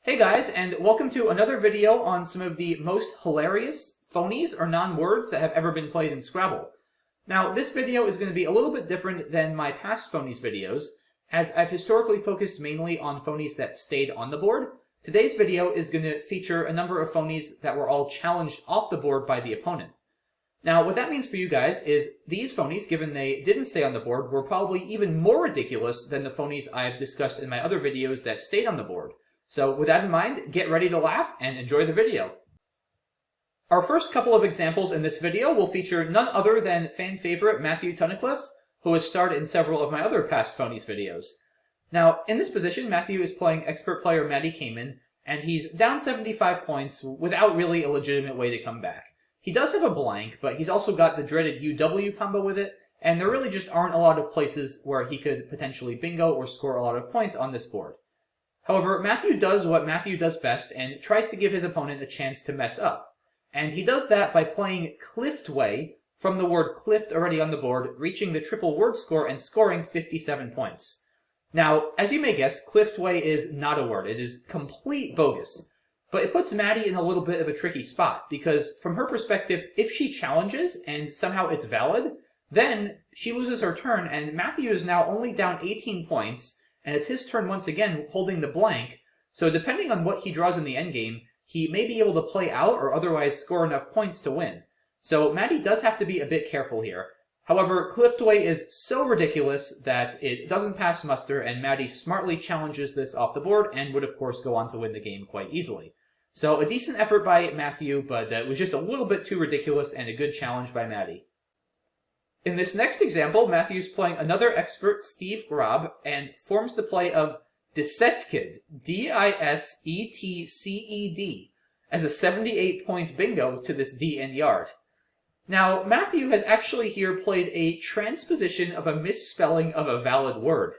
Hey guys, and welcome to another video on some of the most hilarious phonies or non-words that have ever been played in Scrabble. Now, this video is going to be a little bit different than my past phonies videos, as I've historically focused mainly on phonies that stayed on the board. Today's video is going to feature a number of phonies that were all challenged off the board by the opponent. Now, what that means for you guys is these phonies, given they didn't stay on the board, were probably even more ridiculous than the phonies I've discussed in my other videos that stayed on the board. So with that in mind, get ready to laugh and enjoy the video. Our first couple of examples in this video will feature none other than fan favorite Matthew Tunnicliffe, who has starred in several of my other past phonies videos. Now, in this position, Matthew is playing expert player Matty Kamen, and he's down 75 points without really a legitimate way to come back. He does have a blank, but he's also got the dreaded UW combo with it, and there really just aren't a lot of places where he could potentially bingo or score a lot of points on this board. However, Matthew does what Matthew does best and tries to give his opponent a chance to mess up. And he does that by playing Cliftway from the word clift already on the board, reaching the triple word score and scoring 57 points. Now, as you may guess, Cliftway is not a word. It is complete bogus. But it puts Maddie in a little bit of a tricky spot, because from her perspective, if she challenges and somehow it's valid, then she loses her turn, and Matthew is now only down 18 points, and it's his turn once again holding the blank, so depending on what he draws in the endgame, he may be able to play out or otherwise score enough points to win. So Maddie does have to be a bit careful here. However, Cliftway is so ridiculous that it doesn't pass muster, and Maddie smartly challenges this off the board and would of course go on to win the game quite easily. So a decent effort by Matthew, but it was just a little bit too ridiculous and a good challenge by Maddie. In this next example, Matthew's playing another expert, Steve Grob, and forms the play of Disetked, D-I-S-E-T-C-E-D, as a 78-point bingo to this D in yard. Now, Matthew has actually here played a transposition of a misspelling of a valid word.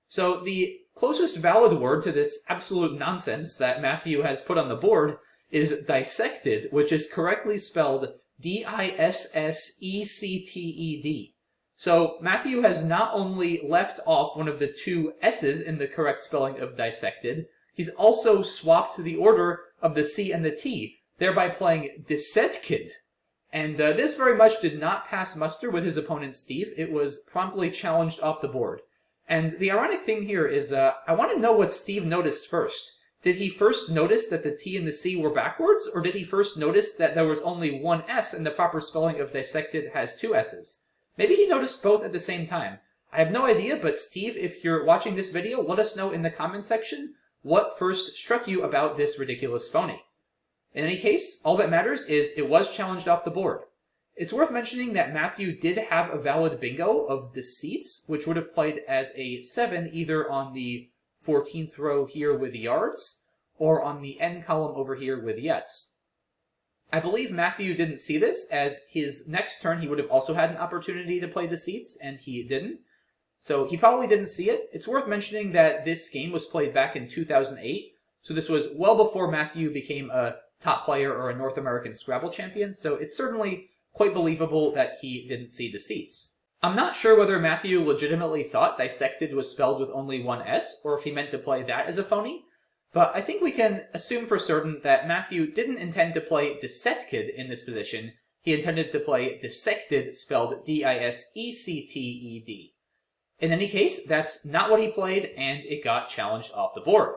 So the closest valid word to this absolute nonsense that Matthew has put on the board is dissected, which is correctly spelled D-I-S-S-E-C-T-E-D. So Matthew has not only left off one of the two S's in the correct spelling of dissected, he's also swapped the order of the C and the T, thereby playing Disetked. And this very much did not pass muster with his opponent Steve. It was promptly challenged off the board. And the ironic thing here is I want to know what Steve noticed first. Did he first notice that the T and the C were backwards, or did he first notice that there was only one S and the proper spelling of dissected has two S's? Maybe he noticed both at the same time. I have no idea, but Steve, if you're watching this video, let us know in the comment section what first struck you about this ridiculous phony. In any case, all that matters is it was challenged off the board. It's worth mentioning that Matthew did have a valid bingo of deceits, which would have played as a 7 either on the 14th row here with yards, or on the end column over here with yets. I believe Matthew didn't see this, as his next turn he would have also had an opportunity to play deceits, and he didn't. So he probably didn't see it. It's worth mentioning that this game was played back in 2008, so this was well before Matthew became a top player or a North American Scrabble champion, so it's certainly quite believable that he didn't see deceits. I'm not sure whether Matthew legitimately thought dissected was spelled with only one S, or if he meant to play that as a phony, but I think we can assume for certain that Matthew didn't intend to play Disetked in this position. He intended to play Dissected, spelled D-I-S-E-C-T-E-D. In any case, that's not what he played, and it got challenged off the board.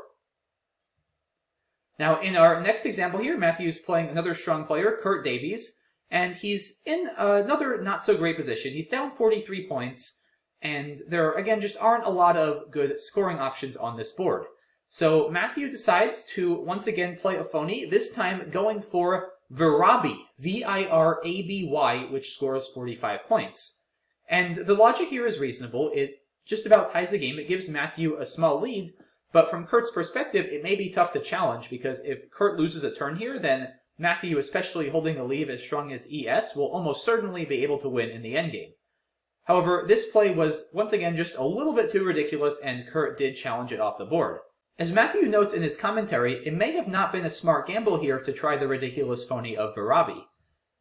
Now, in our next example here, Matthew's playing another strong player, Davies, and he's in another not-so-great position. He's down 43 points, and there, again, just aren't a lot of good scoring options on this board. So Matthew decides to once again play a phony, this time going for Virabi, V-I-R-A-B-Y, which scores 45 points. And the logic here is reasonable. It just about ties the game. It gives Matthew a small lead, but from Kurt's perspective, it may be tough to challenge, because if Kurt loses a turn here, then Matthew, especially holding a lead as strong as ES, will almost certainly be able to win in the endgame. However, this play was once again just a little bit too ridiculous, and Kurt did challenge it off the board. As Matthew notes in his commentary, it may have not been a smart gamble here to try the ridiculous phony of Virabi.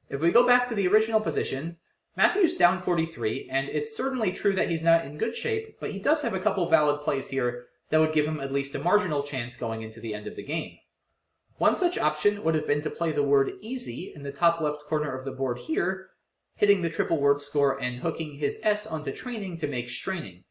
If we go back to the original position, Matthew's down 43, and it's certainly true that he's not in good shape, but he does have a couple valid plays here that would give him at least a marginal chance going into the end of the game. One such option would have been to play the word easy in the top left corner of the board here, hitting the triple word score and hooking his S onto training to make straining.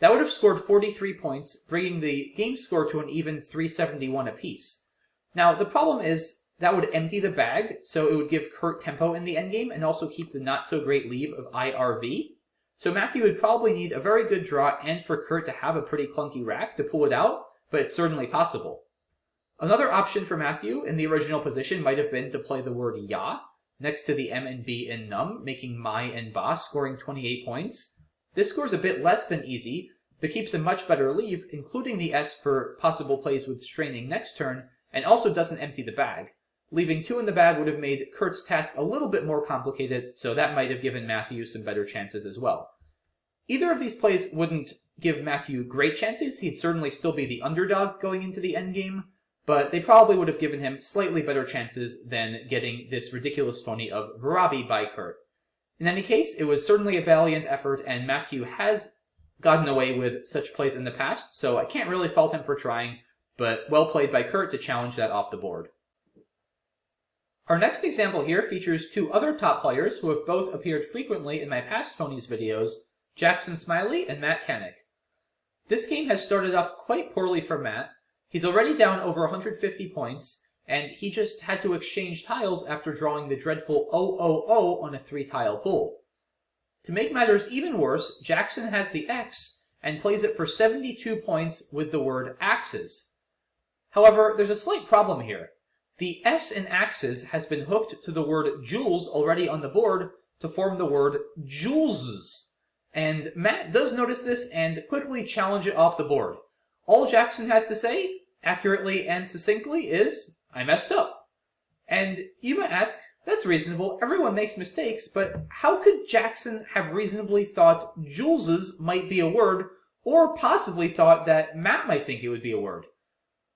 That would have scored 43 points, bringing the game score to an even 371 apiece. Now, the problem is that would empty the bag, so it would give Kurt tempo in the endgame and also keep the not-so-great leave of IRV. So Matthew would probably need a very good draw and for Kurt to have a pretty clunky rack to pull it out, but it's certainly possible. Another option for Matthew in the original position might have been to play the word ya next to the M and B in num, making mai and ba, scoring 28 points. This scores a bit less than easy, but keeps a much better leave, including the S for possible plays with straining next turn, and also doesn't empty the bag. Leaving 2 in the bag would have made Kurt's task a little bit more complicated, so that might have given Matthew some better chances as well. Either of these plays wouldn't give Matthew great chances. He'd certainly still be the underdog going into the endgame, but they probably would have given him slightly better chances than getting this ridiculous phony of Varabi by Kurt. In any case, it was certainly a valiant effort, and Matthew has gotten away with such plays in the past, so I can't really fault him for trying, but well played by Kurt to challenge that off the board. Our next example here features 2 other top players who have both appeared frequently in my past phonies videos, Jackson Smiley and Matt Kanick. This game has started off quite poorly for Matt. He's already down over 150 points, and he just had to exchange tiles after drawing the dreadful 000 on a 3-tile pool. To make matters even worse, Jackson has the X and plays it for 72 points with the word axes. However, there's a slight problem here. The S in axes has been hooked to the word jewels already on the board to form the word Juleses. And Matt does notice this and quickly challenge it off the board. All Jackson has to say, accurately and succinctly, is, "I messed up." And you might ask, that's reasonable, everyone makes mistakes, but how could Jackson have reasonably thought Juleses might be a word, or possibly thought that Matt might think it would be a word?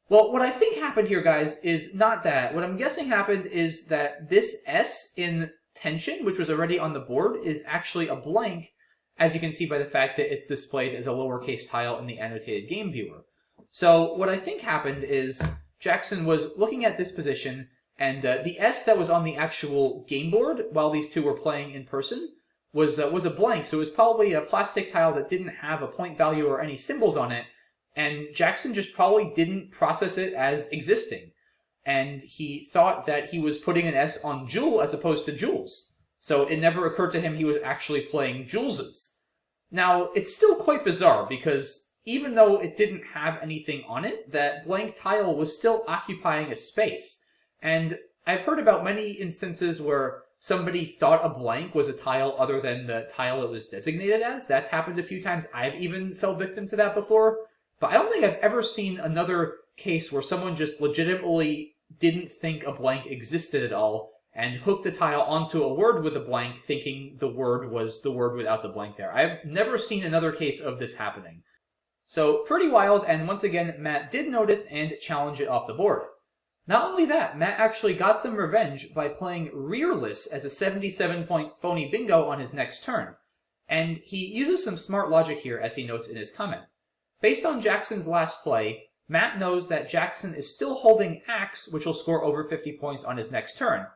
Well, what I think happened here, guys, is not that. What I'm guessing happened is that this S in tension, which was already on the board, is actually a blank, as you can see by the fact that it's displayed as a lowercase tile in the annotated game viewer. So what I think happened is Jackson was looking at this position, and the S that was on the actual game board while these two were playing in person was a blank, so it was probably a plastic tile that didn't have a point value or any symbols on it, and Jackson just probably didn't process it as existing. And he thought that he was putting an S on Jewel as opposed to Jules. So it never occurred to him he was actually playing Juleses. Now, it's still quite bizarre, because even though it didn't have anything on it, that blank tile was still occupying a space. And I've heard about many instances where somebody thought a blank was a tile other than the tile it was designated as. That's happened a few times. I've even fell victim to that before. But I don't think I've ever seen another case where someone just legitimately didn't think a blank existed at all and hooked the tile onto a word with a blank thinking the word was the word without the blank there. I've never seen another case of this happening. So pretty wild, and once again, Matt did notice and challenge it off the board. Not only that, Matt actually got some revenge by playing rearless as a 77-point phony bingo on his next turn. And he uses some smart logic here, as he notes in his comment. Based on Jackson's last play, Matt knows that Jackson is still holding Axe, which will score over 50 points on his next turn.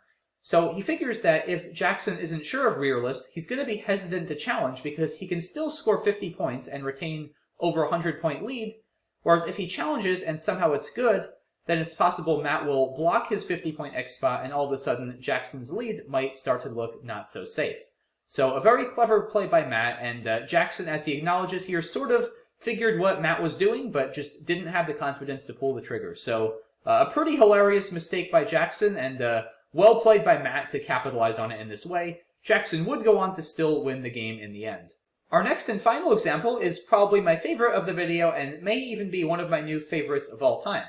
So he figures that if Jackson isn't sure of rearless, he's going to be hesitant to challenge because he can still score 50 points and retain over a 100-point lead, whereas if he challenges and somehow it's good, then it's possible Matt will block his 50-point X spot and all of a sudden Jackson's lead might start to look not so safe. So a very clever play by Matt, and Jackson, as he acknowledges here, sort of figured what Matt was doing, but just didn't have the confidence to pull the trigger. So a pretty hilarious mistake by Jackson, and well played by Matt to capitalize on it in this way. Jackson would go on to still win the game in the end. Our next and final example is probably my favorite of the video, and may even be one of my new favorites of all time.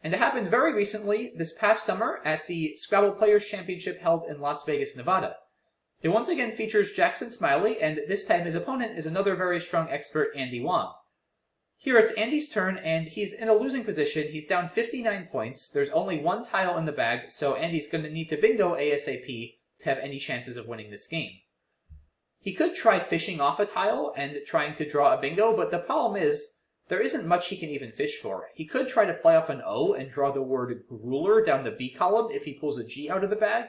And it happened very recently, this past summer, at the Scrabble Players Championship held in Las Vegas, Nevada. It once again features Jackson Smiley, and this time his opponent is another very strong expert, Andy Wong. Here it's Andy's turn, and he's in a losing position. He's down 59 points. There's only one tile in the bag, so Andy's going to need to bingo ASAP to have any chances of winning this game. He could try fishing off a tile and trying to draw a bingo, but the problem is, there isn't much he can even fish for. He could try to play off an O and draw the word grueler down the B column if he pulls a G out of the bag.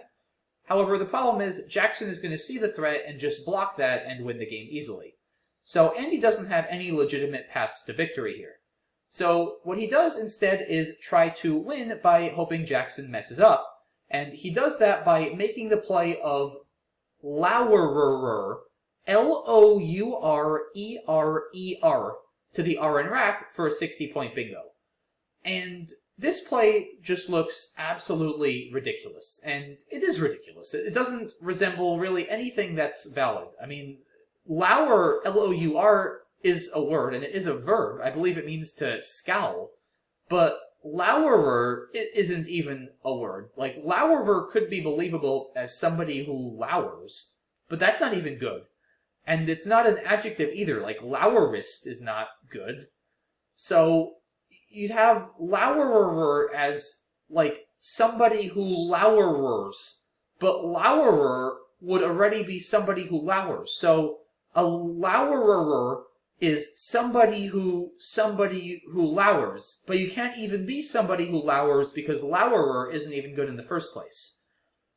However, the problem is Jackson is going to see the threat and just block that and win the game easily. So Andy doesn't have any legitimate paths to victory here. So what he does instead is try to win by hoping Jackson messes up. And he does that by making the play of Lourerer, Lourerer, to the R in rack for a 60-point bingo. And this play just looks absolutely ridiculous. And it is ridiculous. It doesn't resemble really anything that's valid. I mean, Lour, L-O-U-R, is a word, and it is a verb. I believe it means to scowl. But Lourerer isn't even a word. Like, Lourerer could be believable as somebody who lowers, but that's not even good. And it's not an adjective either. Like, lourist is not good. So you'd have Lourerer as, like, somebody who lourers, but lourer would already be somebody who lowers. So a lourerer is somebody who lowers, but you can't even be somebody who lowers because lourerer isn't even good in the first place.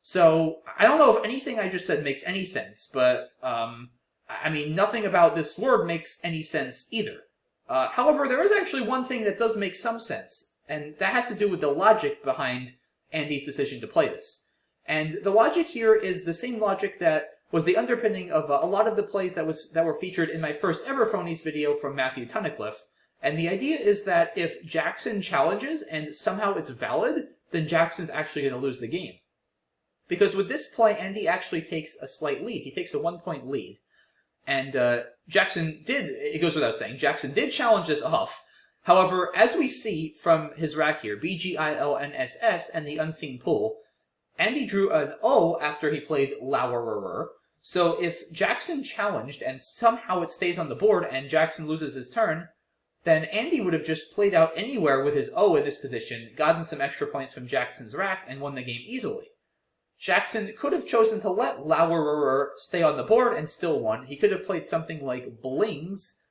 So I don't know if anything I just said makes any sense, but I mean, nothing about this word makes any sense either. However, there is actually one thing that does make some sense, and that has to do with the logic behind Andy's decision to play this. And the logic here is the same logic that was the underpinning of a lot of the plays that were featured in my first ever phonies video from Matthew Tunnicliffe. And the idea is that if Jackson challenges and somehow it's valid, then Jackson's actually going to lose the game. Because with this play, Andy actually takes a slight lead. He takes a 1-point lead. And Jackson did, it goes without saying, Jackson did challenge this off. However, as we see from his rack here, B-G-I-L-N-S-S and the unseen pool, Andy drew an O after he played Lourerer. So if Jackson challenged and somehow it stays on the board and Jackson loses his turn, then Andy would have just played out anywhere with his O in this position, gotten some extra points from Jackson's rack, and won the game easily. Jackson could have chosen to let Lourerer stay on the board and still won. He could have played something like Blings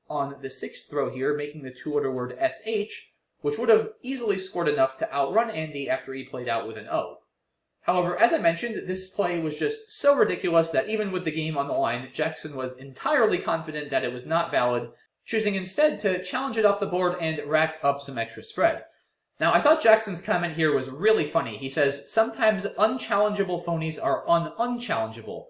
on the 6th throw here, making the two-order word SH, which would have easily scored enough to outrun Andy after he played out with an O. However, as I mentioned, this play was just so ridiculous that even with the game on the line, Jackson was entirely confident that it was not valid, choosing instead to challenge it off the board and rack up some extra spread. Now, I thought Jackson's comment here was really funny. He says, sometimes unchallengeable phonies are unchallengeable.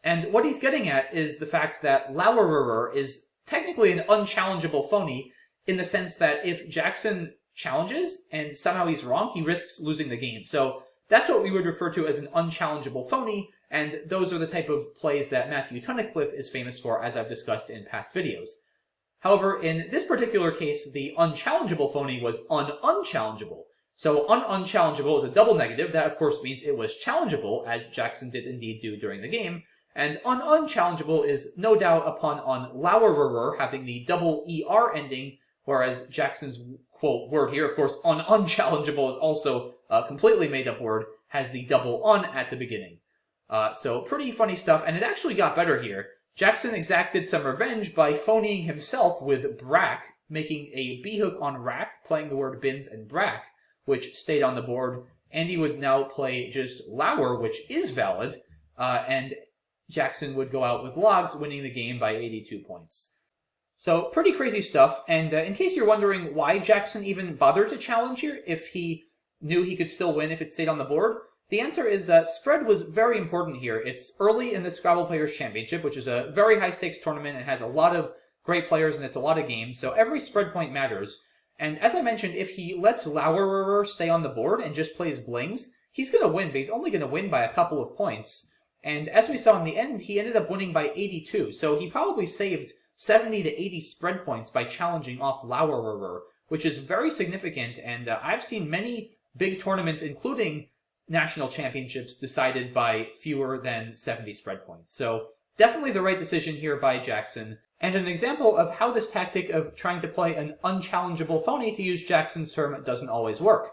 And what he's getting at is the fact that Lourerer is technically an unchallengeable phony in the sense that if Jackson challenges and somehow he's wrong, he risks losing the game. So that's what we would refer to as an unchallengeable phony, and those are the type of plays that Matthew Tunnicliffe is famous for, as I've discussed in past videos. However, in this particular case, the unchallengeable phony was unchallengeable. So unchallengeable is a double negative. That, of course, means it was challengeable, as Jackson did indeed do during the game. And unchallengeable is no doubt upon Lourerer having the double ER ending, whereas Jackson's quote word here, of course, unchallengeable is also a completely made-up word, has the double un at the beginning. So pretty funny stuff, and it actually got better here. Jackson exacted some revenge by phonying himself with brack, making a B-hook on rack, playing the word bins and brack, which stayed on the board. Andy would now play just Lour, which is valid, and Jackson would go out with logs, winning the game by 82 points. So pretty crazy stuff, and in case you're wondering why Jackson even bothered to challenge here, if he knew he could still win if it stayed on the board, the answer is spread was very important here. It's early in the Scrabble Players Championship, which is a very high-stakes tournament and has a lot of great players and it's a lot of games, so every spread point matters. And as I mentioned, if he lets Lourerer stay on the board and just plays Blings, he's going to win, but he's only going to win by a couple of points. And as we saw in the end, he ended up winning by 82, so he probably saved 70 to 80 spread points by challenging off Lourerer, which is very significant, and I've seen many big tournaments, including national championships, decided by fewer than 70 spread points. So definitely the right decision here by Jackson, and an example of how this tactic of trying to play an unchallengeable phony, to use Jackson's term, doesn't always work.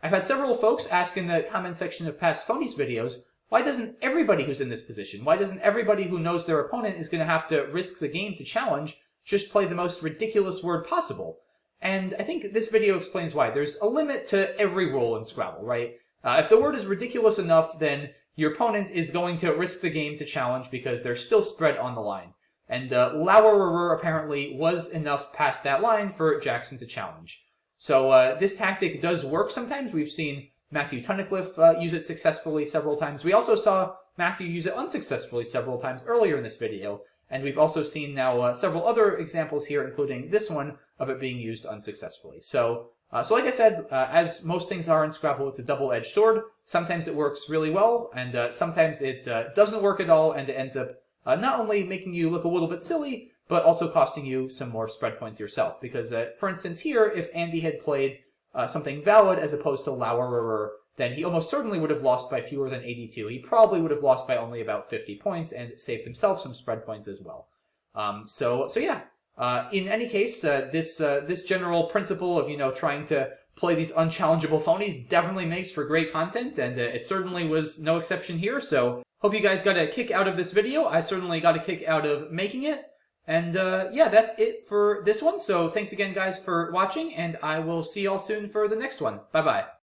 I've had several folks ask in the comment section of past phonies videos, why doesn't everybody who's in this position, why doesn't everybody who knows their opponent is going to have to risk the game to challenge just play the most ridiculous word possible. And I think this video explains why. There's a limit to every rule in Scrabble, right? If the word is ridiculous enough, then your opponent is going to risk the game to challenge because there's still spread on the line. And Lauerer apparently was enough past that line for Jackson to challenge. So this tactic does work sometimes. We've seen Matthew Tunnicliffe use it successfully several times. We also saw Matthew use it unsuccessfully several times earlier in this video. And we've also seen now several other examples here, including this one, of it being used unsuccessfully. So like I said, as most things are in Scrabble, it's a double-edged sword. Sometimes it works really well, and sometimes it doesn't work at all, and it ends up not only making you look a little bit silly, but also costing you some more spread points yourself. Because, for instance, here, if Andy had played something valid as opposed to Lauerer, then he almost certainly would have lost by fewer than 82. He probably would have lost by only about 50 points and saved himself some spread points as well. So yeah. In any case, this general principle of, trying to play these unchallengeable phonies definitely makes for great content, and it certainly was no exception here. So hope you guys got a kick out of this video. I certainly got a kick out of making it. And yeah, that's it for this one. So thanks again, guys, for watching, and I will see y'all soon for the next one. Bye-bye.